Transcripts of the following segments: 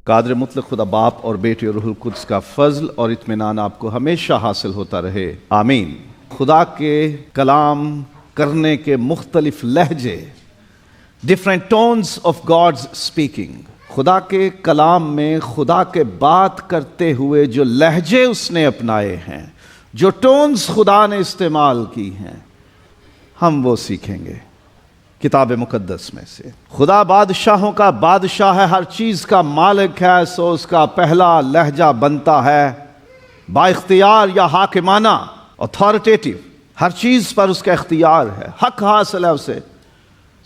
قادر مطلق خدا باپ اور بیٹے اور روح القدس کا فضل اور اطمینان آپ کو ہمیشہ حاصل ہوتا رہے، آمین۔ خدا کے کلام کرنے کے مختلف لہجے، ڈفرینٹ ٹونز آف گاڈز اسپیکنگ، خدا کے کلام میں خدا کے بات کرتے ہوئے جو لہجے اس نے اپنائے ہیں، جو ٹونز خدا نے استعمال کی ہیں، ہم وہ سیکھیں گے کتاب مقدس میں سے۔ خدا بادشاہوں کا بادشاہ ہے، ہر چیز کا مالک ہے، سو اس کا پہلا لہجہ بنتا ہے با اختیار یا حاکمانہ، اتھارٹیٹیو، ہر چیز پر اس کا اختیار ہے، حق حاصل ہے اسے،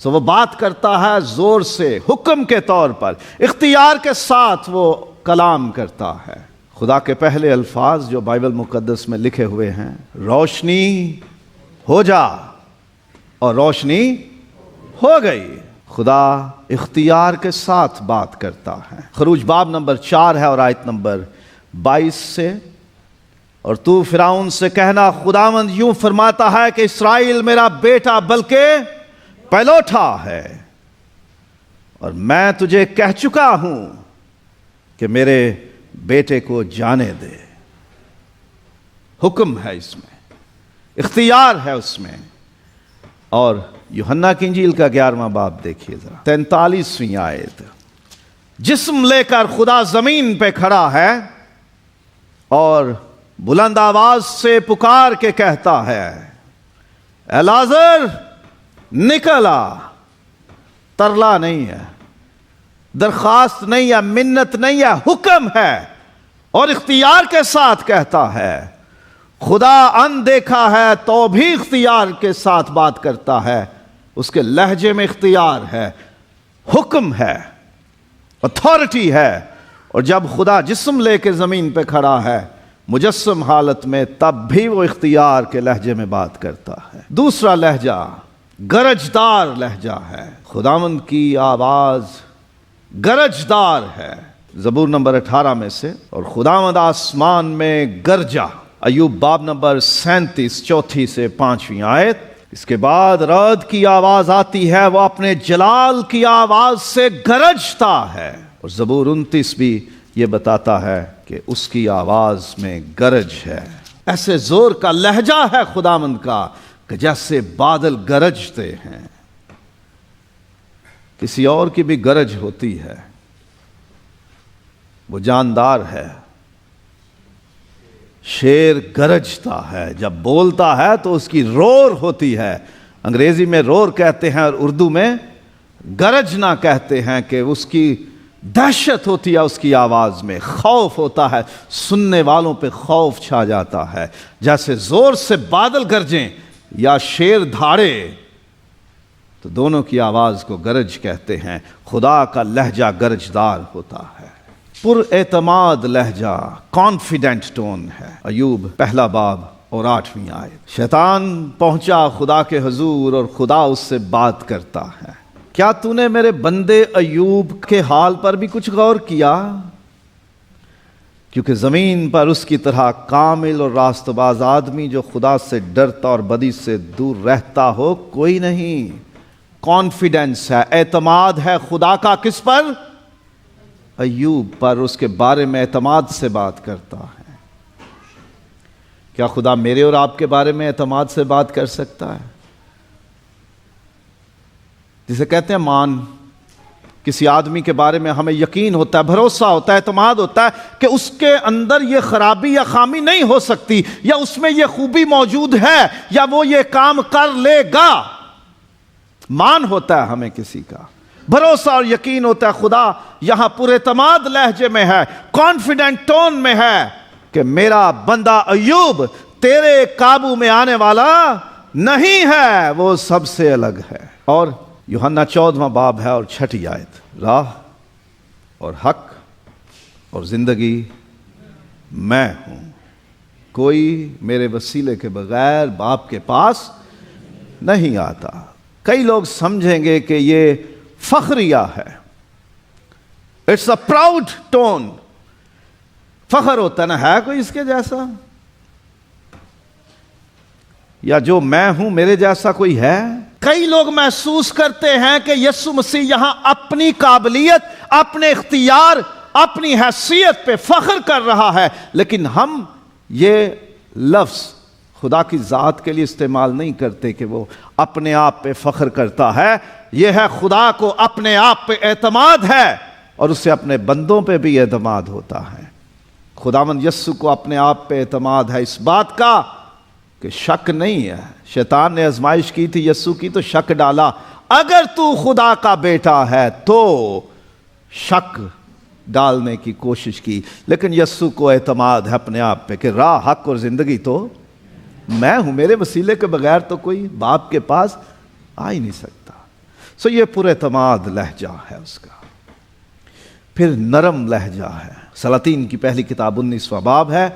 سو وہ بات کرتا ہے زور سے، حکم کے طور پر، اختیار کے ساتھ وہ کلام کرتا ہے۔ خدا کے پہلے الفاظ جو بائبل مقدس میں لکھے ہوئے ہیں، روشنی ہو جا، اور روشنی ہو گئی۔ خدا اختیار کے ساتھ بات کرتا ہے۔ خروج باب نمبر 4 ہے اور آیت نمبر 22 سے، اور تو فرعون سے کہنا، خداوند یوں فرماتا ہے کہ اسرائیل میرا بیٹا بلکہ پہلوٹا ہے، اور میں تجھے کہہ چکا ہوں کہ میرے بیٹے کو جانے دے۔ حکم ہے اس میں، اختیار ہے اس میں۔ اور یوحنا کی انجیل کا 11واں باب دیکھیے ذرا، 43ویں آیت۔ جسم لے کر خدا زمین پہ کھڑا ہے اور بلند آواز سے پکار کے کہتا ہے، اے لازر نکل آ۔ ترلا نہیں ہے، درخواست نہیں ہے، منت نہیں ہے، حکم ہے، اور اختیار کے ساتھ کہتا ہے۔ خدا اندیکھا ہے تو بھی اختیار کے ساتھ بات کرتا ہے، اس کے لہجے میں اختیار ہے، حکم ہے، اتھارٹی ہے۔ اور جب خدا جسم لے کے زمین پہ کھڑا ہے مجسم حالت میں، تب بھی وہ اختیار کے لہجے میں بات کرتا ہے۔ دوسرا لہجہ گرجدار لہجہ ہے۔ خداوند کی آواز گرجدار ہے، زبور نمبر 18 میں سے، اور خداوند آسمان میں گرجا، ایوب باب نمبر 37 4 سے 5 آیت۔ اس کے بعد رعد کی آواز آتی ہے، وہ اپنے جلال کی آواز سے گرجتا ہے، اور زبور 29 بھی یہ بتاتا ہے کہ اس کی آواز میں گرج ہے۔ ایسے زور کا لہجہ ہے خداوند کا کہ جیسے بادل گرجتے ہیں۔ کسی اور کی بھی گرج ہوتی ہے، وہ جاندار ہے۔ شیر گرجتا ہے، جب بولتا ہے تو اس کی رور ہوتی ہے، انگریزی میں رور کہتے ہیں اور اردو میں گرجنا کہتے ہیں، کہ اس کی دہشت ہوتی ہے، اس کی آواز میں خوف ہوتا ہے، سننے والوں پہ خوف چھا جاتا ہے۔ جیسے زور سے بادل گرجیں یا شیر دھاڑے، تو دونوں کی آواز کو گرج کہتے ہیں۔ خدا کا لہجہ گرجدار ہوتا ہے، پر اعتماد لہجہ، کانفیڈنٹ ٹون ہے۔ ایوب پہلا باب اور 8ویں آیت۔ شیطان پہنچا خدا کے حضور اور خدا اس سے بات کرتا ہے، کیا تو نے میرے بندے ایوب کے حال پر بھی کچھ غور کیا؟ کیونکہ زمین پر اس کی طرح کامل اور راست باز آدمی جو خدا سے ڈرتا اور بدی سے دور رہتا ہو کوئی نہیں۔ کانفیڈنس ہے، اعتماد ہے خدا کا، کس پر؟ ایوب پر، اس کے بارے میں اعتماد سے بات کرتا ہے۔ کیا خدا میرے اور آپ کے بارے میں اعتماد سے بات کر سکتا ہے؟ جسے کہتے ہیں مان، کسی آدمی کے بارے میں ہمیں یقین ہوتا ہے، بھروسہ ہوتا ہے، اعتماد ہوتا ہے کہ اس کے اندر یہ خرابی یا خامی نہیں ہو سکتی، یا اس میں یہ خوبی موجود ہے، یا وہ یہ کام کر لے گا۔ مان ہوتا ہے ہمیں کسی کا، بھروسہ اور یقین ہوتا ہے۔ خدا یہاں پر اعتماد لہجے میں ہے، کانفیڈنٹ ٹون میں ہے کہ میرا بندہ ایوب تیرے قابو میں آنے والا نہیں ہے، وہ سب سے الگ ہے۔ اور یوحنا 14واں باب ہے اور 6 آیت، راہ اور حق اور زندگی میں ہوں، کوئی میرے وسیلے کے بغیر باپ کے پاس نہیں آتا۔ کئی لوگ سمجھیں گے کہ یہ فخریہ ہے، اٹس اے پراؤڈ ٹون، فخر ہوتا نا، ہے کوئی اس کے جیسا؟ یا جو میں ہوں میرے جیسا کوئی ہے؟ کئی لوگ محسوس کرتے ہیں کہ یسوع مسیح یہاں اپنی قابلیت، اپنے اختیار، اپنی حیثیت پہ فخر کر رہا ہے، لیکن ہم یہ لفظ خدا کی ذات کے لیے استعمال نہیں کرتے کہ وہ اپنے آپ پہ فخر کرتا ہے۔ یہ ہے خدا کو اپنے آپ پہ اعتماد ہے، اور اسے اپنے بندوں پہ بھی اعتماد ہوتا ہے۔ خداوند یسوع کو اپنے آپ پہ اعتماد ہے اس بات کا کہ شک نہیں ہے۔ شیطان نے آزمائش کی تھی یسوع کی تو شک ڈالا، اگر تو خدا کا بیٹا ہے تو شک ڈالنے کی کوشش کی، لیکن یسوع کو اعتماد ہے اپنے آپ پہ کہ راہ، حق اور زندگی تو میں ہوں، میرے وسیلے کے بغیر تو کوئی باپ کے پاس آ ہی نہیں سکتا۔ سو یہ پر اعتماد لہجہ ہے اس کا۔ پھر نرم لہجہ ہے۔ سلاطین کی پہلی کتاب 19واں باب ہے۔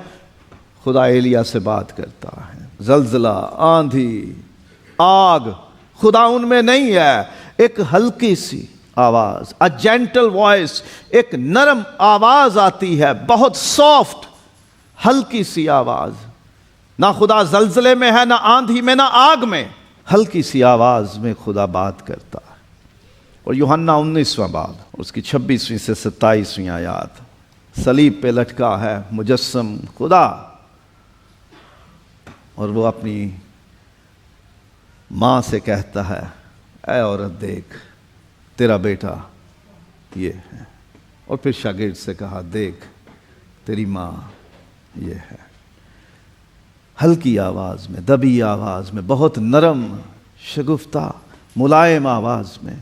خدا ایلیا سے بات کرتا ہے۔ زلزلہ، آندھی، آگ، خدا ان میں نہیں ہے۔ ایک ہلکی سی آواز، a gentle voice، ایک نرم آواز آتی ہے، بہت سافٹ، ہلکی سی آواز۔ نہ خدا زلزلے میں ہے، نہ آندھی میں، نہ آگ میں، ہلکی سی آواز میں خدا بات کرتا ہے۔ اور یوحنا 19واں باب، اس کی 26ویں سے 27ویں آیات، صلیب پہ لٹکا ہے مجسم خدا، اور وہ اپنی ماں سے کہتا ہے، اے عورت دیکھ تیرا بیٹا یہ ہے، اور پھر شاگرد سے کہا دیکھ تیری ماں یہ ہے۔ ہلکی آواز میں، دبی آواز میں، بہت نرم، شگفتہ، ملائم آواز میں،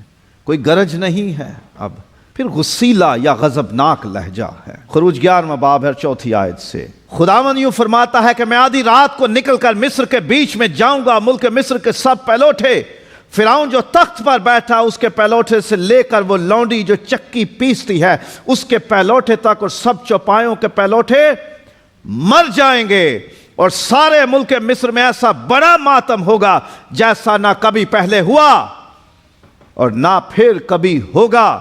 کوئی گرج نہیں ہے۔ اب پھر غصیلہ یا غضبناک لہجہ ہے۔ خروج 11واں باب ہے 4 آیت سے، خداوند یوں فرماتا ہے کہ میں آدھی رات کو نکل کر مصر کے بیچ میں جاؤں گا، ملک مصر کے سب پہلوٹے، فرعون جو تخت پر بیٹھا اس کے پہلوٹے سے لے کر وہ لونڈی جو چکی پیستی ہے اس کے پہلوٹے تک، اور سب چوپایوں کے پہلوٹے مر جائیں گے، اور سارے ملک مصر میں ایسا بڑا ماتم ہوگا جیسا نہ کبھی پہلے ہوا اور نہ پھر کبھی ہوگا۔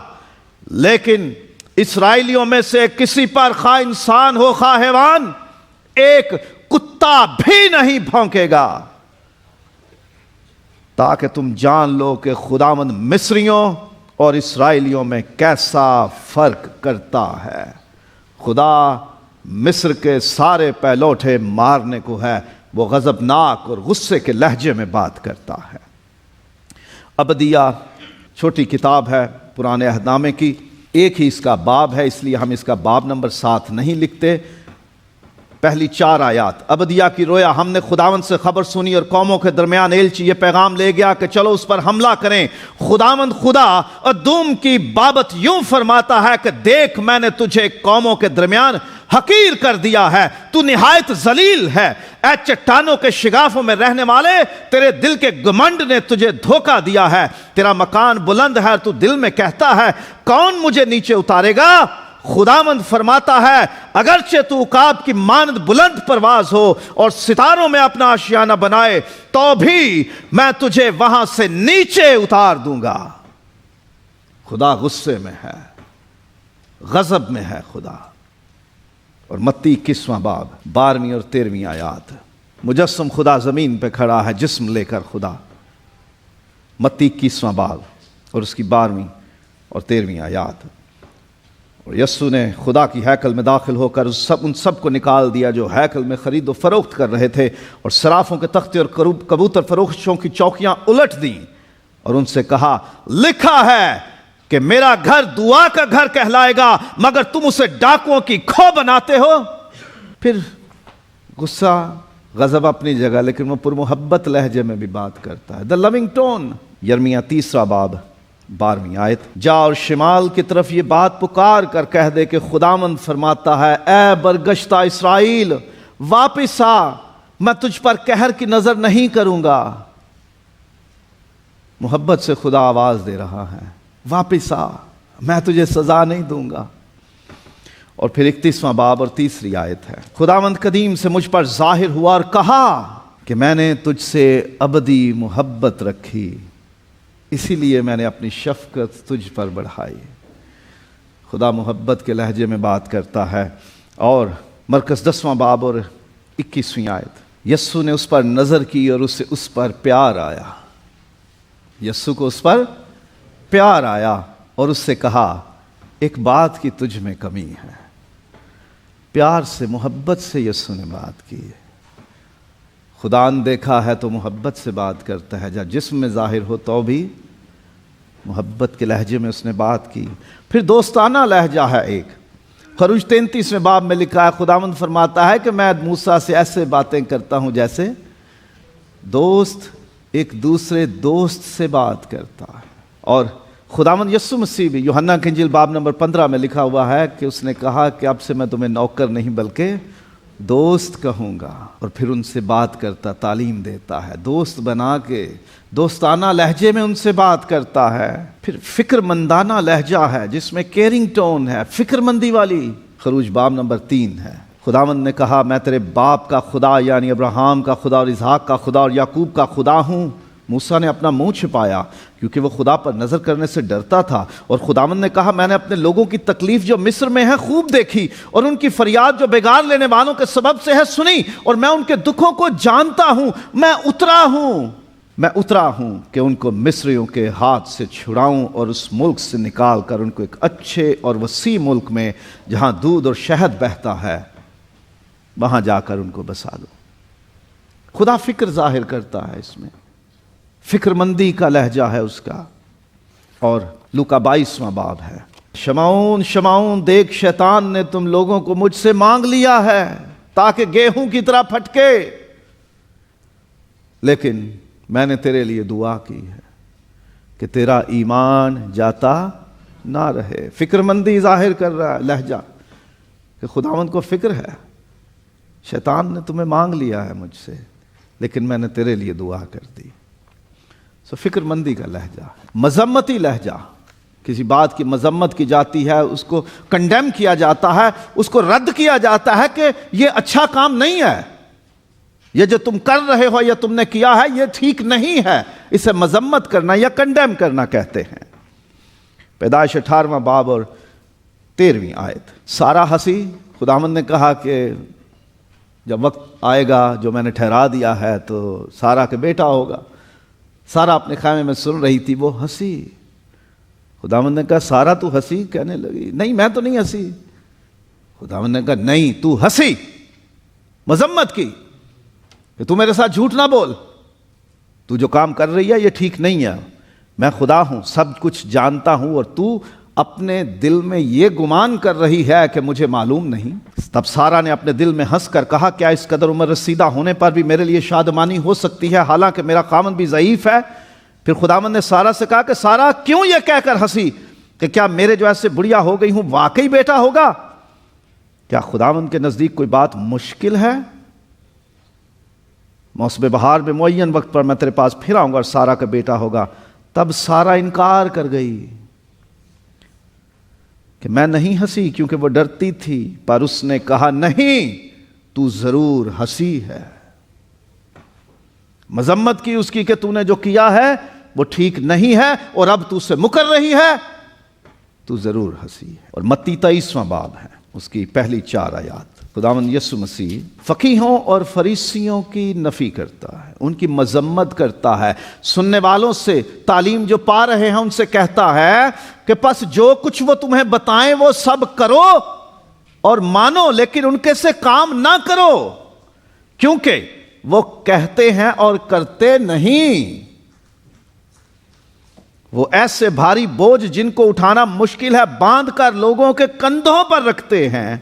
لیکن اسرائیلیوں میں سے کسی پر، خواہ انسان ہو خواہ حیوان، ایک کتا بھی نہیں بھونکے گا، تاکہ تم جان لو کہ خداوند مصریوں اور اسرائیلیوں میں کیسا فرق کرتا ہے۔ خدا مصر کے سارے پہلوٹے مارنے کو ہے، وہ غضبناک اور غصے کے لہجے میں بات کرتا ہے۔ عبدیہ چھوٹی کتاب ہے پرانے عہد نامے کی، ایک ہی اس کا باب ہے، اس لیے ہم اس کا باب نمبر 7 نہیں لکھتے۔ پہلی 4 آیات، عبدیہ کی رویا، ہم نے خداوند سے خبر سنی اور قوموں کے درمیان ایلچی یہ پیغام لے گیا کہ چلو اس پر حملہ کریں۔ خداوند خدا ادوم کی بابت یوں فرماتا ہے کہ دیکھ میں نے تجھے قوموں کے درمیان حقیر کر دیا ہے، تو نہایت ذلیل ہے، اے چٹانوں کے شگافوں میں رہنے والے، تیرے دل کے گمنڈ نے تجھے دھوکہ دیا ہے، تیرا مکان بلند ہے، تو دل میں کہتا ہے کون مجھے نیچے اتارے گا؟ خداوند فرماتا ہے اگرچہ تو عقاب کی مانند بلند پرواز ہو اور ستاروں میں اپنا آشیانہ بنائے، تو بھی میں تجھے وہاں سے نیچے اتار دوں گا۔ خدا غصے میں ہے، غضب میں ہے خدا۔ اور متی 21واں باب 12ویں اور 13ویں آیات، مجسم خدا زمین پہ کھڑا ہے، جسم لے کر خدا۔ متی 21واں باب اور اس کی 12ویں اور 13ویں آیات، اور یسوع نے خدا کی ہیکل میں داخل ہو کر ان سب کو نکال دیا جو ہیکل میں خرید و فروخت کر رہے تھے، اور صرافوں کے تختے اور کبوتر فروشوں کی چوکیاں الٹ دیں، اور ان سے کہا لکھا ہے کہ میرا گھر دعا کا گھر کہلائے گا، مگر تم اسے ڈاکوؤں کی کھو بناتے ہو۔ پھر غصہ، غضب اپنی جگہ، لیکن وہ پرمحبت لہجے میں بھی بات کرتا ہے، دا لونگ ٹون۔ یرمیہ 3 باب 12ویں آیت، جا اور شمال کی طرف یہ بات پکار کر کہہ دے کہ خداوند فرماتا ہے، اے برگشتہ اسرائیل واپس آ، میں تجھ پر قہر کی نظر نہیں کروں گا۔ محبت سے خدا آواز دے رہا ہے، واپس آ، میں تجھے سزا نہیں دوں گا۔ اور پھر 31واں باب اور 3 آیت ہے، خداوند قدیم سے مجھ پر ظاہر ہوا اور کہا کہ میں نے تجھ سے ابدی محبت رکھی، اسی لیے میں نے اپنی شفقت تجھ پر بڑھائی۔ خدا محبت کے لہجے میں بات کرتا ہے۔ اور مرکز 10واں باب اور 21ویں آیت، یسوع نے اس پر نظر کی اور اسے اس پر پیار آیا۔ یسوع کو اس پر پیار آیا اور اس سے کہا ایک بات کی تجھ میں کمی ہے. پیار سے محبت سے یسوع نے بات کی ہے. خدا نے دیکھا ہے تو محبت سے بات کرتا ہے. جب جسم میں ظاہر ہو تو بھی محبت کے لہجے میں اس نے بات کی. پھر دوستانہ لہجہ ہے ایک. خروج 33 باب میں لکھا ہے خداوند فرماتا ہے کہ میں موسیٰ سے ایسے باتیں کرتا ہوں جیسے دوست ایک دوسرے دوست سے بات کرتا ہے. اور خداوند یسوع مسیح بھی یوحنا کی انجیل باب نمبر 15 میں لکھا ہوا ہے کہ اس نے کہا کہ اب سے میں تمہیں نوکر نہیں بلکہ دوست کہوں گا. اور پھر ان سے بات کرتا، تعلیم دیتا ہے، دوست بنا کے دوستانہ لہجے میں ان سے بات کرتا ہے. پھر فکر مندانہ لہجہ ہے جس میں کیئرنگ ٹون ہے، فکر مندی والی. خروج باب نمبر 3 ہے. خداوند نے کہا میں تیرے باپ کا خدا یعنی ابراہیم کا خدا اور اسحاق کا خدا اور یعقوب کا خدا ہوں. موسیٰ نے اپنا منہ چھپایا کیونکہ وہ خدا پر نظر کرنے سے ڈرتا تھا. اور خداوند نے کہا میں نے اپنے لوگوں کی تکلیف جو مصر میں ہے خوب دیکھی اور ان کی فریاد جو بگاڑ لینے والوں کے سبب سے ہے سنی، اور میں ان کے دکھوں کو جانتا ہوں. میں اترا ہوں کہ ان کو مصریوں کے ہاتھ سے چھڑاؤں اور اس ملک سے نکال کر ان کو ایک اچھے اور وسیع ملک میں جہاں دودھ اور شہد بہتا ہے وہاں جا کر ان کو بسا دوں. خدا فکر ظاہر کرتا ہے اس میں، فکر مندی کا لہجہ ہے اس کا. اور لوکا 22واں باب ہے. شمعون شمعون دیکھ شیطان نے تم لوگوں کو مجھ سے مانگ لیا ہے تاکہ گیہوں کی طرح پھٹکے، لیکن میں نے تیرے لیے دعا کی ہے کہ تیرا ایمان جاتا نہ رہے. فکر مندی ظاہر کر رہا ہے لہجہ کہ خداوند کو فکر ہے. شیطان نے تمہیں مانگ لیا ہے مجھ سے لیکن میں نے تیرے لیے دعا کر دی. فکر مندی کا لہجہ. مذمتی لہجہ، کسی بات کی مذمت کی جاتی ہے، اس کو کنڈیم کیا جاتا ہے، اس کو رد کیا جاتا ہے کہ یہ اچھا کام نہیں ہے، یہ جو تم کر رہے ہو یا تم نے کیا ہے یہ ٹھیک نہیں ہے. اسے مذمت کرنا یا کنڈیم کرنا کہتے ہیں. پیدائش 18واں باب اور 13ویں آیت. سارہ ہنسی. خداوند نے کہا کہ جب وقت آئے گا جو میں نے ٹھہرا دیا ہے تو سارہ کے بیٹا ہوگا. سارہ اپنے خیمے میں سن رہی تھی، وہ ہنسی. خداوند نے کہا سارہ تو ہنسی؟ کہنے لگی نہیں میں تو نہیں ہنسی. خداوند نے کہا نہیں تو ہنسی، مذمت کی کہ تو میرے ساتھ جھوٹ نہ بول، تو جو کام کر رہی ہے یہ ٹھیک نہیں ہے. میں خدا ہوں، سب کچھ جانتا ہوں، اور تو اپنے دل میں یہ گمان کر رہی ہے کہ مجھے معلوم نہیں. تب سارہ نے اپنے دل میں ہنس کر کہا کیا اس قدر عمر رسیدہ ہونے پر بھی میرے لیے شادمانی ہو سکتی ہے حالانکہ میرا خاوند بھی ضعیف ہے؟ پھر خداوند نے سارہ سے کہا کہ سارہ کیوں یہ کہہ کر ہنسی کہ کیا میرے جو ایسے بڑھیا ہو گئی ہوں واقعی بیٹا ہوگا؟ کیا خداوند کے نزدیک کوئی بات مشکل ہے؟ موسم بہار میں معین وقت پر میں تیرے پاس پھر آؤں گا اور سارہ کا بیٹا ہوگا. تب سارہ انکار کر گئی کہ میں نہیں ہنسی کیونکہ وہ ڈرتی تھی. پر اس نے کہا نہیں تو ضرور ہنسی ہے. مذمت کی اس کی کہ تو نے جو کیا ہے وہ ٹھیک نہیں ہے اور اب تو اسے مکر رہی ہے، تو ضرور ہنسی ہے. اور متی 23واں باب ہے، اس کی پہلی 4 آیات. خداوند یسوع مسیح فقیہوں اور فریسیوں کی نفی کرتا ہے، ان کی مذمت کرتا ہے. سننے والوں سے تعلیم جو پا رہے ہیں ان سے کہتا ہے کہ پس جو کچھ وہ تمہیں بتائیں وہ سب کرو اور مانو، لیکن ان کے سے کام نہ کرو کیونکہ وہ کہتے ہیں اور کرتے نہیں. وہ ایسے بھاری بوجھ جن کو اٹھانا مشکل ہے باندھ کر لوگوں کے کندھوں پر رکھتے ہیں،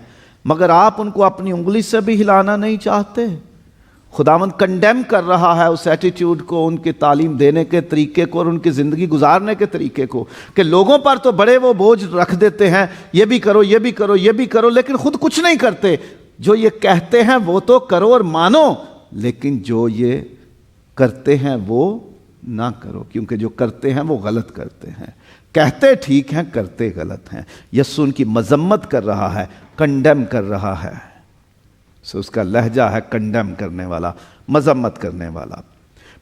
مگر آپ ان کو اپنی انگلی سے بھی ہلانا نہیں چاہتے. خداوند کنڈیم کر رہا ہے اس ایٹیٹیوڈ کو، ان کی تعلیم دینے کے طریقے کو اور ان کی زندگی گزارنے کے طریقے کو کہ لوگوں پر تو بڑے وہ بوجھ رکھ دیتے ہیں، یہ بھی کرو یہ بھی کرو یہ بھی کرو، لیکن خود کچھ نہیں کرتے. جو یہ کہتے ہیں وہ تو کرو اور مانو، لیکن جو یہ کرتے ہیں وہ نہ کرو، کیونکہ جو کرتے ہیں وہ غلط کرتے ہیں. کہتے ٹھیک ہیں کرتے غلط ہیں. یسوع ان کی مذمت کر رہا ہے، کنڈیم کر رہا ہے. اس کا لہجہ ہے کنڈیم کرنے والا، مذمت کرنے والا.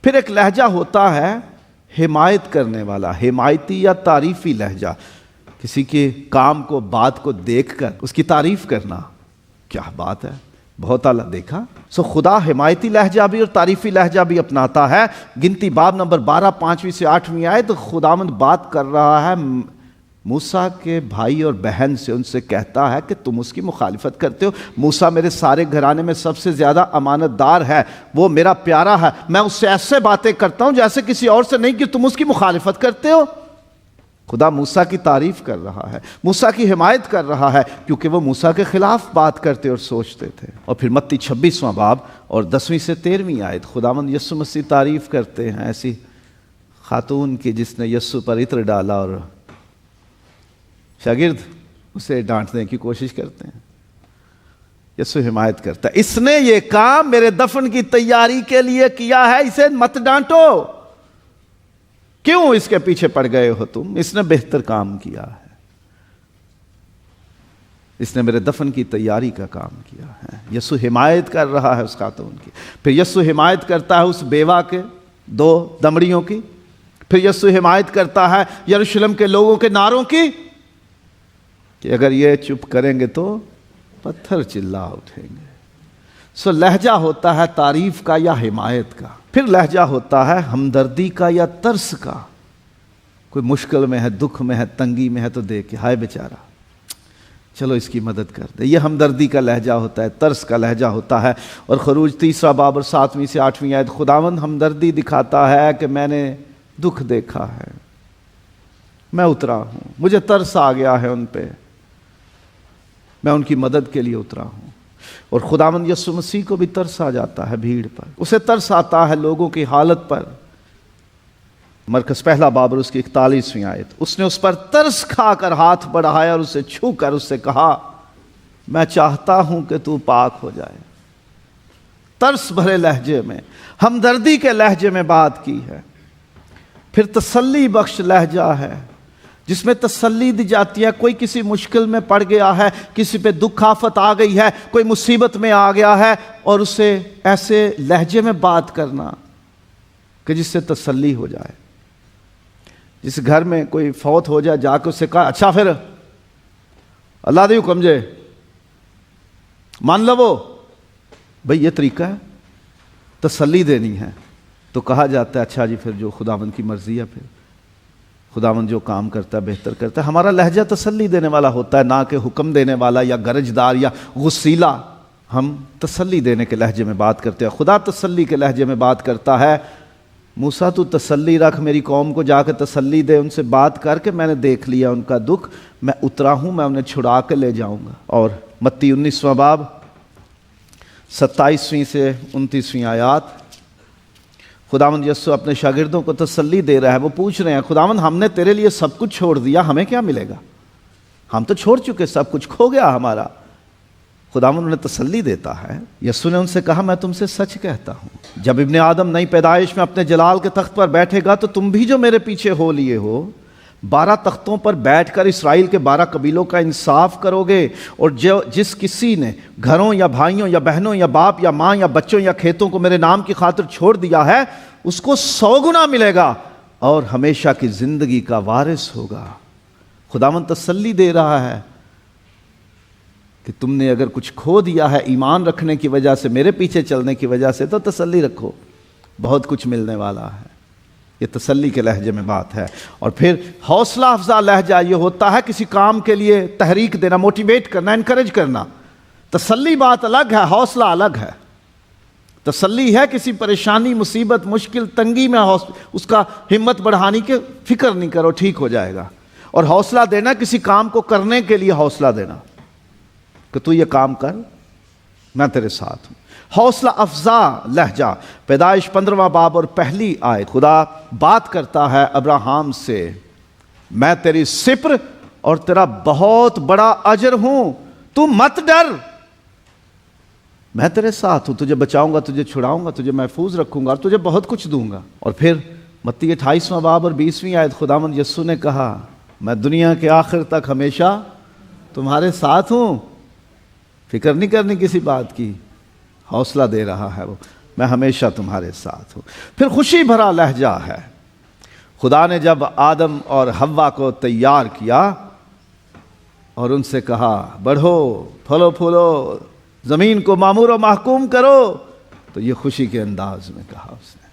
پھر ایک لہجہ ہوتا ہے حمایت کرنے والا، حمایتی یا تعریفی لہجہ. کسی کے کام کو بات کو دیکھ کر اس کی تعریف کرنا، کیا بات ہے، بہت اعلیٰ دیکھا. خدا حمایتی لہجہ بھی اور تعریفی لہجہ بھی اپناتا ہے. گنتی باب نمبر 12 5ویں سے 8ویں آئے تو خداوند بات کر رہا ہے موسیٰ کے بھائی اور بہن سے ان سے کہتا ہے کہ تم اس کی مخالفت کرتے ہو. موسیٰ میرے سارے گھرانے میں سب سے زیادہ امانت دار ہے, وہ میرا پیارا ہے, میں اس سے ایسے باتیں کرتا ہوں جیسے کسی اور سے نہیں, کہ تم اس کی مخالفت کرتے ہو. خدا موسیٰ کی تعریف کر رہا ہے, موسیٰ کی حمایت کر رہا ہے, کیونکہ وہ موسیٰ کے خلاف بات کرتے اور سوچتے تھے. اور پھر متی 26واں باب اور 10ویں سے 13ویں آیت, خداوند یسوع مسیح تعریف کرتے ہیں ایسی خاتون کی جس نے یسوع پر عطر ڈالا اور شاگرد اسے ڈانٹنے کی کوشش کرتے ہیں. یسوع حمایت کرتا ہے, اس نے یہ کام میرے دفن کی تیاری کے لیے کیا ہے, اسے مت ڈانٹو. کیوں اس کے پیچھے پڑ گئے ہو تم؟ اس نے بہتر کام کیا ہے, اس نے میرے دفن کی تیاری کا کام کیا ہے. یسوع حمایت کر رہا ہے اس خاتون کی. پھر یسوع حمایت کرتا ہے اس بیوہ کے 2 دمڑیوں کی. پھر یسوع حمایت کرتا ہے یروشلم کے لوگوں کے نعروں کی کہ اگر یہ چپ کریں گے تو پتھر چلا اٹھیں گے. سو لہجہ ہوتا ہے تعریف کا یا حمایت کا. پھر لہجہ ہوتا ہے ہمدردی کا یا ترس کا. کوئی مشکل میں ہے, دکھ میں ہے, تنگی میں ہے تو دیکھ کے ہائے بیچارہ, چلو اس کی مدد کر دے. یہ ہمدردی کا لہجہ ہوتا ہے, ترس کا لہجہ ہوتا ہے. اور خروج 3 باب اور 7ویں سے 8ویں آیت, خداوند ہمدردی دکھاتا ہے کہ میں نے دکھ دیکھا ہے, میں اترا ہوں, مجھے ترس آ گیا ہے ان پہ, میں ان کی مدد کے لیے اترا ہوں. اور خداوند یسوع مسیح کو بھی ترس آ جاتا ہے بھیڑ پر, اسے ترس آتا ہے لوگوں کی حالت پر. مرکز 1 باب اور اس کی 41ویں آیت, اس نے اس پر ترس کھا کر ہاتھ بڑھایا اور اسے چھو کر اس سے کہا میں چاہتا ہوں کہ تو پاک ہو جائے. ترس بھرے لہجے میں, ہمدردی کے لہجے میں بات کی ہے. پھر تسلی بخش لہجہ ہے جس میں تسلی دی جاتی ہے. کوئی کسی مشکل میں پڑ گیا ہے, کسی پہ دکھ آفت آ گئی ہے, کوئی مصیبت میں آ گیا ہے, اور اسے ایسے لہجے میں بات کرنا کہ جس سے تسلی ہو جائے. جس گھر میں کوئی فوت ہو جائے, جا کے اس سے کہا اچھا پھر اللہ دی حکم جے مان لو, بھئی یہ طریقہ ہے تسلی دینی ہے. تو کہا جاتا ہے اچھا جی پھر جو خداوند کی مرضی ہے, پھر خداوند جو کام کرتا ہے بہتر کرتا ہے. ہمارا لہجہ تسلی دینے والا ہوتا ہے, نہ کہ حکم دینے والا یا گرجدار یا غسیلا. ہم تسلی دینے کے لہجے میں بات کرتے ہیں. خدا تسلی کے لہجے میں بات کرتا ہے, موسیٰ تو تسلی رکھ, میری قوم کو جا کے تسلی دے, ان سے بات کر کے میں نے دیکھ لیا ان کا دکھ, میں اترا ہوں, میں انہیں چھڑا کے لے جاؤں گا. اور متی 19واں باب 27ویں سے 29ویں آیات, خداوند یسوع اپنے شاگردوں کو تسلی دے رہا ہے. وہ پوچھ رہے ہیں خداوند ہم نے تیرے لیے سب کچھ چھوڑ دیا, ہمیں کیا ملے گا؟ ہم تو چھوڑ چکے, سب کچھ کھو گیا ہمارا. خداوند انہیں تسلی دیتا ہے. یسوع نے ان سے کہا میں تم سے سچ کہتا ہوں, جب ابن آدم نئی پیدائش میں اپنے جلال کے تخت پر بیٹھے گا تو تم بھی جو میرے پیچھے ہو لیے ہو 12 تختوں پر بیٹھ کر اسرائیل کے 12 قبیلوں کا انصاف کرو گے. اور جس کسی نے گھروں یا بھائیوں یا بہنوں یا باپ یا ماں یا بچوں یا کھیتوں کو میرے نام کی خاطر چھوڑ دیا ہے, اس کو 100 گنا ملے گا اور ہمیشہ کی زندگی کا وارث ہوگا. خداوند تسلی دے رہا ہے کہ تم نے اگر کچھ کھو دیا ہے ایمان رکھنے کی وجہ سے, میرے پیچھے چلنے کی وجہ سے, تو تسلی رکھو, بہت کچھ ملنے والا ہے. یہ تسلی کے لہجے میں بات ہے. اور پھر حوصلہ افزا لہجہ یہ ہوتا ہے کسی کام کے لیے تحریک دینا, موٹیویٹ کرنا, انکریج کرنا. تسلی بات الگ ہے, حوصلہ الگ ہے. تسلی ہے کسی پریشانی, مصیبت, مشکل, تنگی میں اس کا ہمت بڑھانے کی فکر نہیں کرو, ٹھیک ہو جائے گا. اور حوصلہ دینا کسی کام کو کرنے کے لیے حوصلہ دینا کہ تو یہ کام کر, میں تیرے ساتھ ہوں. حوصلہ افزا لہجہ. پیدائش 15واں باب اور پہلی آیت, خدا بات کرتا ہے ابراہیم سے, میں تیری سپر اور تیرا بہت بڑا اجر ہوں, تو مت ڈر, میں تیرے ساتھ ہوں, تجھے بچاؤں گا, تجھے چھڑاؤں گا, تجھے محفوظ رکھوں گا اور تجھے بہت کچھ دوں گا. اور پھر متی 28واں باب اور 20ویں آیت, خداوند یسوع نے کہا میں دنیا کے آخر تک ہمیشہ تمہارے ساتھ ہوں, فکر نہیں کرنی کسی بات کی. حوصلہ دے رہا ہے وہ, میں ہمیشہ تمہارے ساتھ ہوں. پھر خوشی بھرا لہجہ ہے. خدا نے جب آدم اور حوا کو تیار کیا اور ان سے کہا بڑھو, پھلو پھولو, زمین کو معمور و محکوم کرو, تو یہ خوشی کے انداز میں کہا اس نے.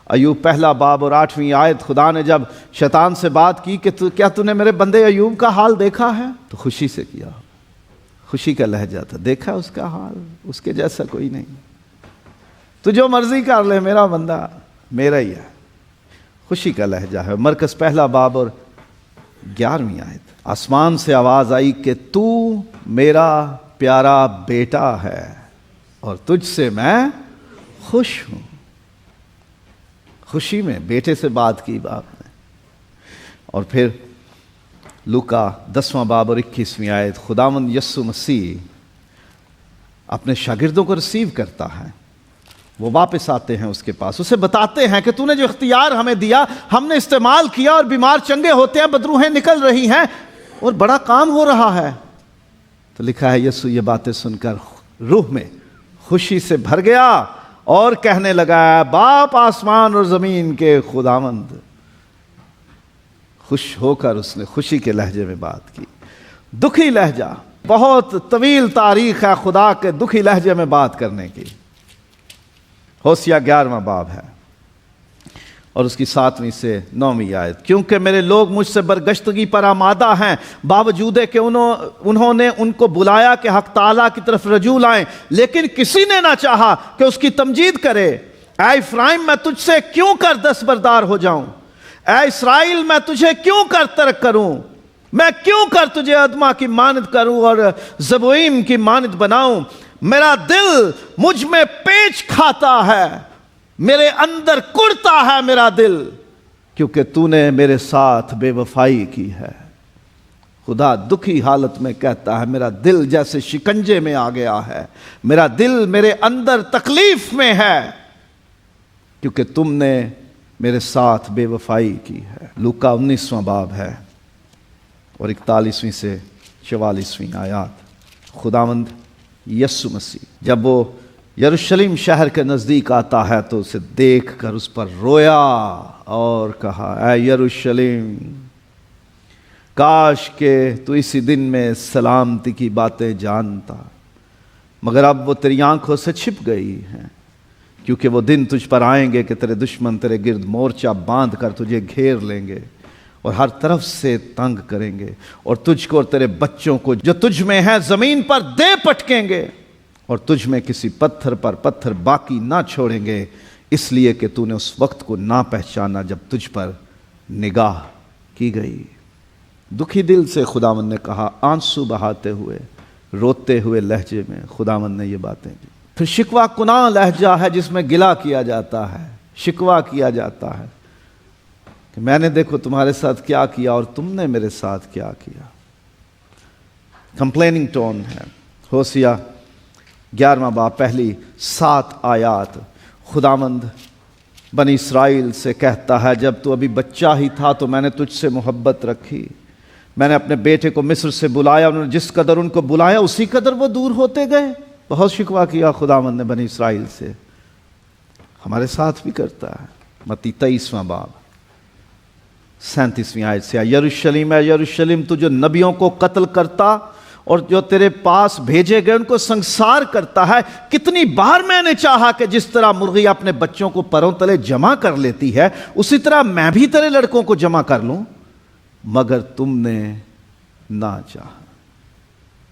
ایوب پہلا باب اور 8ویں آیت، خدا نے جب شیطان سے بات کی کہ کیا تو نے میرے بندے ایوب کا حال دیکھا ہے؟ تو خوشی سے کیا، خوشی کا لہجہ تھا، دیکھا اس کا حال، اس کے جیسا کوئی نہیں، تو جو مرضی کر لے، میرا بندہ میرا ہی ہے، خوشی کا لہجہ ہے۔ مرکز پہلا باب اور 11ویں آیت، آسمان سے آواز آئی کہ تو میرا پیارا بیٹا ہے اور تجھ سے میں خوش ہوں۔ خوشی میں بیٹے سے بات کی باپ نے۔ اور پھر لوکا 10واں باب اور 21ویں آیت، خداوند یسوع مسیح اپنے شاگردوں کو ریسیو کرتا ہے، وہ واپس آتے ہیں اس کے پاس، اسے بتاتے ہیں کہ تو نے جو اختیار ہمیں دیا ہم نے استعمال کیا، اور بیمار چنگے ہوتے ہیں، بدروحیں نکل رہی ہیں، اور بڑا کام ہو رہا ہے۔ تو لکھا ہے یسوع یہ باتیں سن کر روح میں خوشی سے بھر گیا اور کہنے لگا، باپ آسمان اور زمین کے خداوند۔ خوش ہو کر اس نے خوشی کے لہجے میں بات کی۔ دکھی لہجہ، بہت طویل تاریخ ہے خدا کے دکھی لہجے میں بات کرنے کی۔ ہوسیہ 11واں باب ہے اور اس کی 7ویں سے 9ویں آیت، کیونکہ میرے لوگ مجھ سے برگشتگی پر آمادہ ہیں، باوجود کہ انہوں نے ان کو بلایا کہ حق تعالیٰ کی طرف رجوع لائیں، لیکن کسی نے نہ چاہا کہ اس کی تمجید کرے۔ اے افرائیم، میں تجھ سے کیوں کر دستبردار ہو جاؤں؟ اے اسرائیل، میں تجھے کیوں کر ترک کروں؟ میں کیوں کر تجھے ادما کی مانند کروں اور زبوئیم کی مانند بناؤں؟ میرا دل مجھ میں پیچ کھاتا ہے، میرے اندر کڑتا ہے میرا دل، کیونکہ تو نے میرے ساتھ بے وفائی کی ہے۔ خدا دکھی حالت میں کہتا ہے، میرا دل جیسے شکنجے میں آ گیا ہے، میرا دل میرے اندر تکلیف میں ہے، کیونکہ تم نے میرے ساتھ بے وفائی کی ہے۔ لوکا 19واں باب ہے اور 41ویں سے 44ویں آیات، خداوند یسوع مسیح جب وہ یروشلم شہر کے نزدیک آتا ہے تو اسے دیکھ کر اس پر رویا اور کہا، اے یروشلم، کاش کہ تو اسی دن میں سلامتی کی باتیں جانتا، مگر اب وہ تیری آنکھوں سے چھپ گئی ہیں، کیونکہ وہ دن تجھ پر آئیں گے کہ تیرے دشمن تیرے گرد مورچہ باندھ کر تجھے گھیر لیں گے اور ہر طرف سے تنگ کریں گے، اور تجھ کو اور تیرے بچوں کو جو تجھ میں ہیں زمین پر دے پٹکیں گے، اور تجھ میں کسی پتھر پر پتھر باقی نہ چھوڑیں گے، اس لیے کہ تو نے اس وقت کو نہ پہچانا جب تجھ پر نگاہ کی گئی۔ دکھی دل سے خداوند نے کہا، آنسو بہاتے ہوئے، روتے ہوئے لہجے میں خداوند نے یہ باتیں کی۔ پھر شکوہ کناں لہجہ ہے جس میں گلہ کیا جاتا ہے، شکوہ کیا جاتا ہے کہ میں نے دیکھو تمہارے ساتھ کیا کیا اور تم نے میرے ساتھ کیا کیا۔ کمپلیننگ ٹون ہے۔ ہوسیہ 11واں باب پہلی 7 آیات، خداوند بنی اسرائیل سے کہتا ہے، جب تو ابھی بچہ ہی تھا تو میں نے تجھ سے محبت رکھی، میں نے اپنے بیٹے کو مصر سے بلایا، انہوں نے جس قدر ان کو بلایا اسی قدر وہ دور ہوتے گئے۔ بہت شکوہ کیا خداوند نے بنی اسرائیل سے، ہمارے ساتھ بھی کرتا ہے۔ متی 23واں باب 37ویں آیت سے، یروشلم ہے یروشلم، تو جو نبیوں کو قتل کرتا اور جو تیرے پاس بھیجے گئے ان کو سنسار کرتا ہے، کتنی بار میں نے چاہا کہ جس طرح مرغی اپنے بچوں کو پروں تلے جمع کر لیتی ہے اسی طرح میں بھی تیرے لڑکوں کو جمع کر لوں، مگر تم نے نہ چاہا۔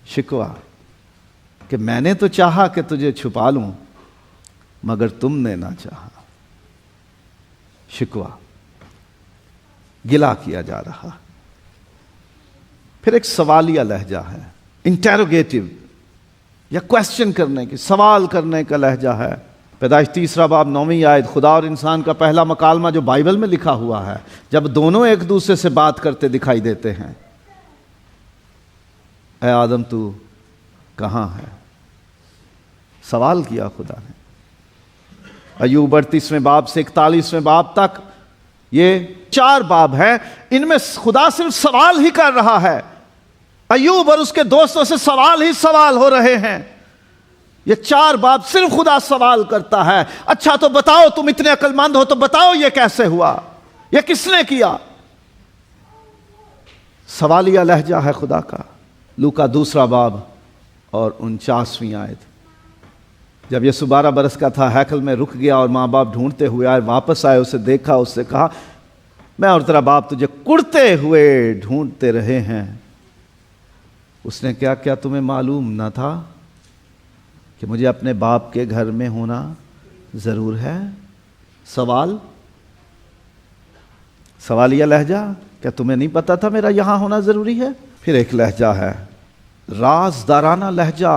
شکوہ کہ میں نے تو چاہا کہ تجھے چھپا لوں مگر تم نے نہ چاہا۔ شکوہ، گلہ کیا جا رہا۔ پھر ایک سوالیہ لہجہ ہے، انٹیروگیٹو یا کویسچن کرنے کی، سوال کرنے کا لہجہ ہے۔ پیدائش 3 باب 9ویں آیت، خدا اور انسان کا پہلا مکالمہ جو بائبل میں لکھا ہوا ہے، جب دونوں ایک دوسرے سے بات کرتے دکھائی دیتے ہیں، اے آدم تو کہاں ہے؟ سوال کیا خدا نے۔ ایوب 38ویں باب سے 41ویں باب تک یہ 4 باب ہیں، ان میں خدا صرف سوال ہی کر رہا ہے، ایوب اور اس کے دوستوں سے سوال ہی سوال ہو رہے ہیں۔ یہ 4 باب صرف خدا سوال کرتا ہے، اچھا تو بتاؤ، تم اتنے عقل مند ہو تو بتاؤ یہ کیسے ہوا، یہ کس نے کیا؟ سوالیہ لہجہ ہے خدا کا۔ لوکا 2 باب اور 49ویں آیت، جب یسوع 12 برس کا تھا ہیکل میں رک گیا اور ماں باپ ڈھونڈتے ہوئے آئے، واپس آئے، اسے دیکھا، اس سے کہا میں اور تیرا باپ تجھے کڑتے ہوئے ڈھونڈتے رہے ہیں۔ اس نے کیا تمہیں معلوم نہ تھا کہ مجھے اپنے باپ کے گھر میں ہونا ضرور ہے؟ سوالیہ لہجہ، کیا تمہیں نہیں پتا تھا میرا یہاں ہونا ضروری ہے؟ پھر ایک لہجہ ہے رازدارانہ لہجہ،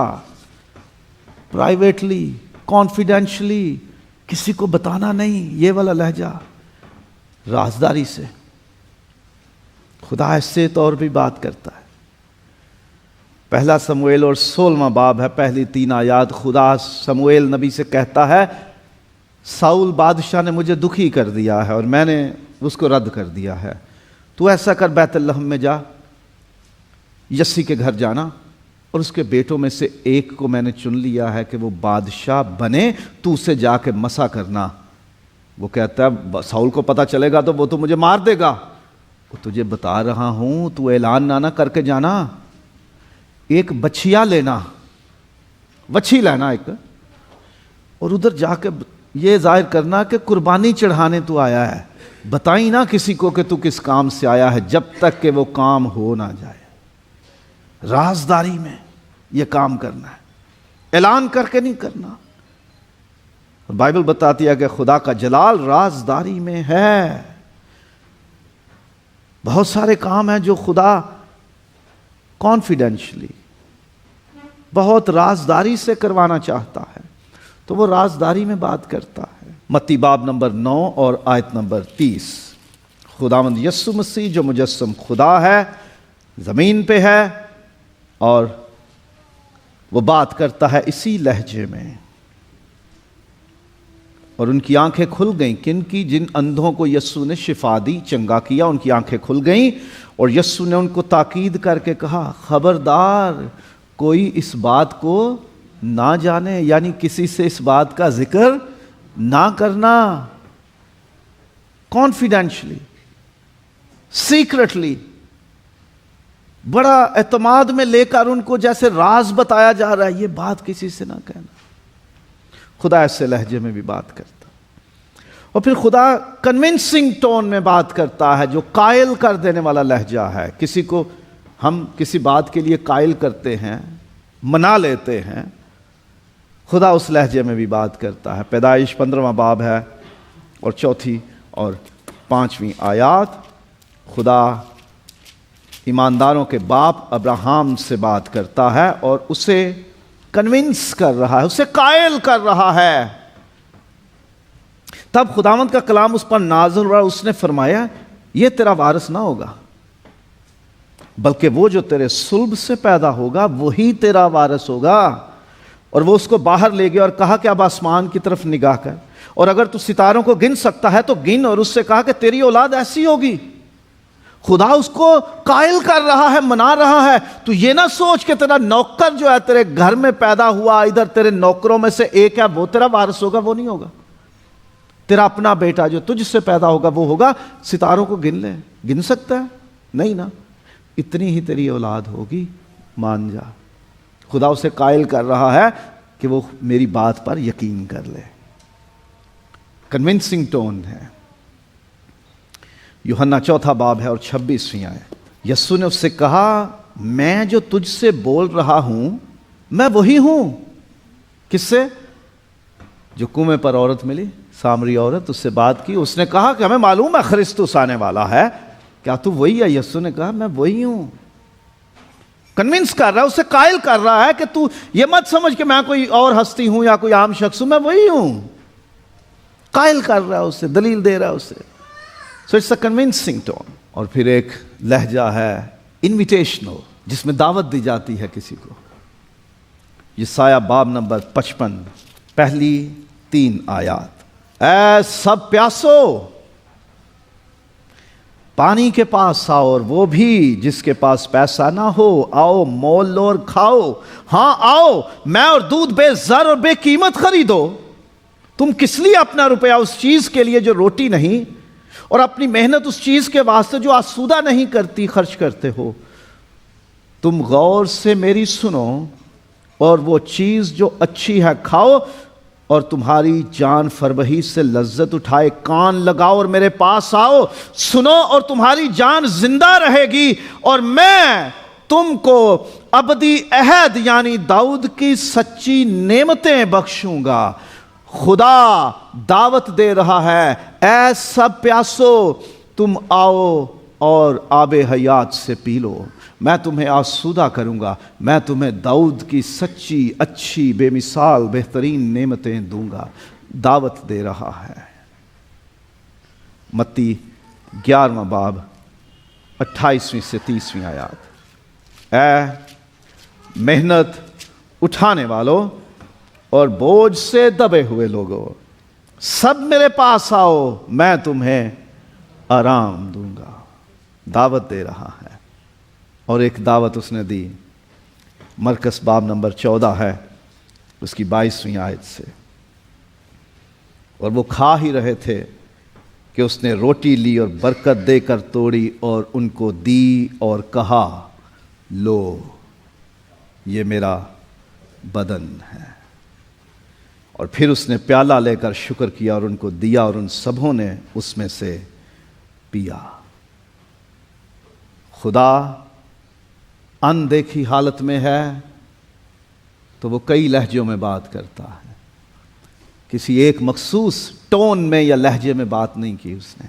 پرائیویٹلی، کانفیڈینشلی، کسی کو بتانا نہیں، یہ والا لہجہ، رازداری سے۔ خدا ایسے طور بھی بات کرتا ہے۔ پہلا سموئیل اور 16واں باب ہے، پہلی 3 آیات، خدا سموئیل نبی سے کہتا ہے ساؤل بادشاہ نے مجھے دکھی کر دیا ہے اور میں نے اس کو رد کر دیا ہے، تو ایسا کر بیت لحم میں جا، یسی کے گھر جانا، اور اس کے بیٹوں میں سے ایک کو میں نے چن لیا ہے کہ وہ بادشاہ بنے، تو اسے جا کے مسا کرنا۔ وہ کہتا ہے ساؤل کو پتہ چلے گا تو وہ تو مجھے مار دے گا، وہ تجھے بتا رہا ہوں تو اعلان نہ کر کے جانا، ایک بچھیا لینا، وچھی لینا ایک، اور ادھر جا کے یہ ظاہر کرنا کہ قربانی چڑھانے تو آیا ہے، بتائیں نہ کسی کو کہ تو کس کام سے آیا ہے جب تک کہ وہ کام ہو نہ جائے۔ رازداری میں یہ کام کرنا ہے، اعلان کر کے نہیں کرنا۔ بائبل بتاتی ہے کہ خدا کا جلال رازداری میں ہے۔ بہت سارے کام ہیں جو خدا کانفیڈینشلی، بہت رازداری سے کروانا چاہتا ہے، تو وہ رازداری میں بات کرتا ہے۔ متی باب نمبر 9 اور آیت نمبر 30، خداوند یسوع مسیح جو مجسم خدا ہے، زمین پہ ہے، اور وہ بات کرتا ہے اسی لہجے میں۔ اور ان کی آنکھیں کھل گئیں، کن کی؟ جن اندھوں کو یسوع نے شفا دی، چنگا کیا، ان کی آنکھیں کھل گئیں، اور یسوع نے ان کو تاکید کر کے کہا خبردار کوئی اس بات کو نہ جانے، یعنی کسی سے اس بات کا ذکر نہ کرنا، کانفیڈینشلی، سیکرٹلی، بڑا اعتماد میں لے کر ان کو جیسے راز بتایا جا رہا ہے، یہ بات کسی سے نہ کہنا۔ خدا ایسے لہجے میں بھی بات کرتا، اور پھر خدا کنونسنگ ٹون میں بات کرتا ہے جو قائل کر دینے والا لہجہ ہے۔ کسی کو ہم کسی بات کے لیے قائل کرتے ہیں، منا لیتے ہیں، خدا اس لہجے میں بھی بات کرتا ہے۔ پیدائش 15واں باب ہے اور 4 اور 5 آیات، خدا ایمانداروں کے باپ ابراہم سے بات کرتا ہے اور اسے کنونس کر رہا ہے، اسے قائل کر رہا ہے۔ تب خداوند کا کلام اس پر نازل ہوا، اس نے فرمایا یہ تیرا وارث نہ ہوگا، بلکہ وہ جو تیرے صلب سے پیدا ہوگا وہی تیرا وارث ہوگا۔ اور وہ اس کو باہر لے گیا اور کہا کہ اب آسمان کی طرف نگاہ کر، اور اگر تو ستاروں کو گن سکتا ہے تو گن، اور اس سے کہا کہ تیری اولاد ایسی ہوگی۔ خدا اس کو قائل کر رہا ہے، منا رہا ہے۔ تو یہ نہ سوچ کہ تیرا نوکر جو ہے تیرے گھر میں پیدا ہوا، ادھر تیرے نوکروں میں سے ایک ہے، وہ تیرا وارث ہوگا، وہ نہیں ہوگا۔ تیرا اپنا بیٹا جو تجھ سے پیدا ہوگا وہ ہوگا۔ ستاروں کو گن لے، گن سکتا ہے؟ نہیں نا، اتنی ہی تیری اولاد ہوگی، مان جا۔ خدا اسے قائل کر رہا ہے کہ وہ میری بات پر یقین کر لے۔ کنونسنگ ٹون ہے۔ یوحنا 4 باب ہے اور 26 آیت، یسوع نے اس سے کہا میں جو تجھ سے بول رہا ہوں میں وہی ہوں۔ کس سے؟ جو کنویں پر عورت ملی، سامری عورت، اس سے بات کی، اس نے کہا کہ ہمیں معلوم ہے خرسطس آنے والا ہے، کیا تو وہی ہے؟ یسوع نے کہا میں وہی ہوں۔ کنونس کر رہا ہے، اسے قائل کر رہا ہے کہ تو یہ مت سمجھ کہ میں کوئی اور ہستی ہوں یا کوئی عام شخص ہوں، میں وہی ہوں۔ قائل کر رہا ہے اسے، دلیل دے رہا ہے اسے۔ So it's a convincing tone۔ اور پھر ایک لہجہ ہے انویٹیشنل، جس میں دعوت دی جاتی ہے کسی کو۔ یسایہ باب نمبر 55 پہلی 3 آیات، اے سب پیاسو پانی کے پاس آؤ، اور وہ بھی جس کے پاس پیسہ نہ ہو آؤ، مول لو اور کھاؤ۔ ہاں آؤ، میں اور دودھ بے زر اور بے قیمت خریدو۔ تم کس لیے اپنا روپیہ اس چیز کے لیے جو روٹی نہیں، اور اپنی محنت اس چیز کے واسطے جو آسودہ نہیں کرتی خرچ کرتے ہو؟ تم غور سے میری سنو، اور وہ چیز جو اچھی ہے کھاؤ اور تمہاری جان فربہی سے لذت اٹھائے. کان لگاؤ اور میرے پاس آؤ, سنو اور تمہاری جان زندہ رہے گی, اور میں تم کو ابدی عہد یعنی داؤد کی سچی نعمتیں بخشوں گا. خدا دعوت دے رہا ہے, اے سب پیاسو تم آؤ اور آب حیات سے پی لو. میں تمہیں آسودہ کروں گا, میں تمہیں داؤد کی سچی اچھی بے مثال بہترین نعمتیں دوں گا. دعوت دے رہا ہے. متی 11واں باب 28ویں سے 30ویں آیات. اے محنت اٹھانے والوں اور بوجھ سے دبے ہوئے لوگوں, سب میرے پاس آؤ, میں تمہیں آرام دوں گا. دعوت دے رہا ہے. اور ایک دعوت اس نے دی, مرکز باب نمبر 14 ہے, اس کی 22ویں آیت سے. اور وہ کھا ہی رہے تھے کہ اس نے روٹی لی اور برکت دے کر توڑی اور ان کو دی اور کہا, لو یہ میرا بدن ہے. اور پھر اس نے پیالہ لے کر شکر کیا اور ان کو دیا, اور ان سبھوں نے اس میں سے پیا. خدا اندیکھی حالت میں ہے تو وہ کئی لہجوں میں بات کرتا ہے. کسی ایک مخصوص ٹون میں یا لہجے میں بات نہیں کی اس نے.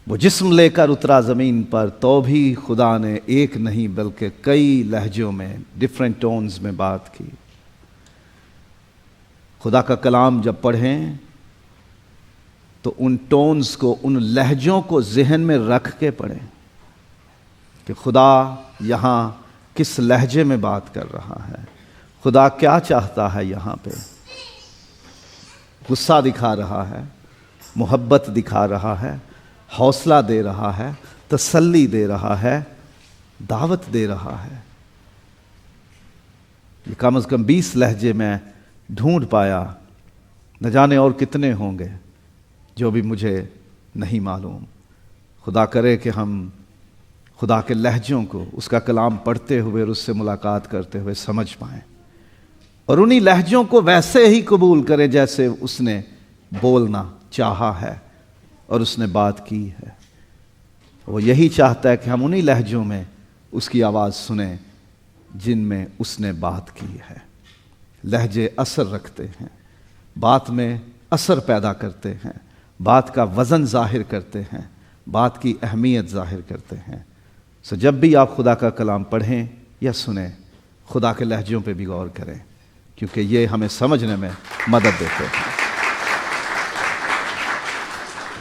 وہ جسم لے کر اترا زمین پر تو بھی خدا نے ایک نہیں بلکہ کئی لہجوں میں ڈفرینٹ ٹونز میں بات کی. خدا کا کلام جب پڑھیں تو ان ٹونز کو, ان لہجوں کو ذہن میں رکھ کے پڑھیں کہ خدا یہاں کس لہجے میں بات کر رہا ہے, خدا کیا چاہتا ہے. یہاں پہ غصہ دکھا رہا ہے, محبت دکھا رہا ہے, حوصلہ دے رہا ہے, تسلی دے رہا ہے, دعوت دے رہا ہے. یہ کم از کم 20 لہجے میں ڈھونڈ پایا, نہ جانے اور کتنے ہوں گے جو بھی مجھے نہیں معلوم. خدا کرے کہ ہم خدا کے لہجوں کو اس کا کلام پڑھتے ہوئے اور اس سے ملاقات کرتے ہوئے سمجھ پائیں, اور انہی لہجوں کو ویسے ہی قبول کریں جیسے اس نے بولنا چاہا ہے اور اس نے بات کی ہے. وہ یہی چاہتا ہے کہ ہم انہی لہجوں میں اس کی آواز سنیں جن میں اس نے بات کی ہے. لہجے اثر رکھتے ہیں, بات میں اثر پیدا کرتے ہیں, بات کا وزن ظاہر کرتے ہیں, بات کی اہمیت ظاہر کرتے ہیں. سو جب بھی آپ خدا کا کلام پڑھیں یا سنیں, خدا کے لہجوں پہ بھی غور کریں, کیونکہ یہ ہمیں سمجھنے میں مدد دیتے ہیں.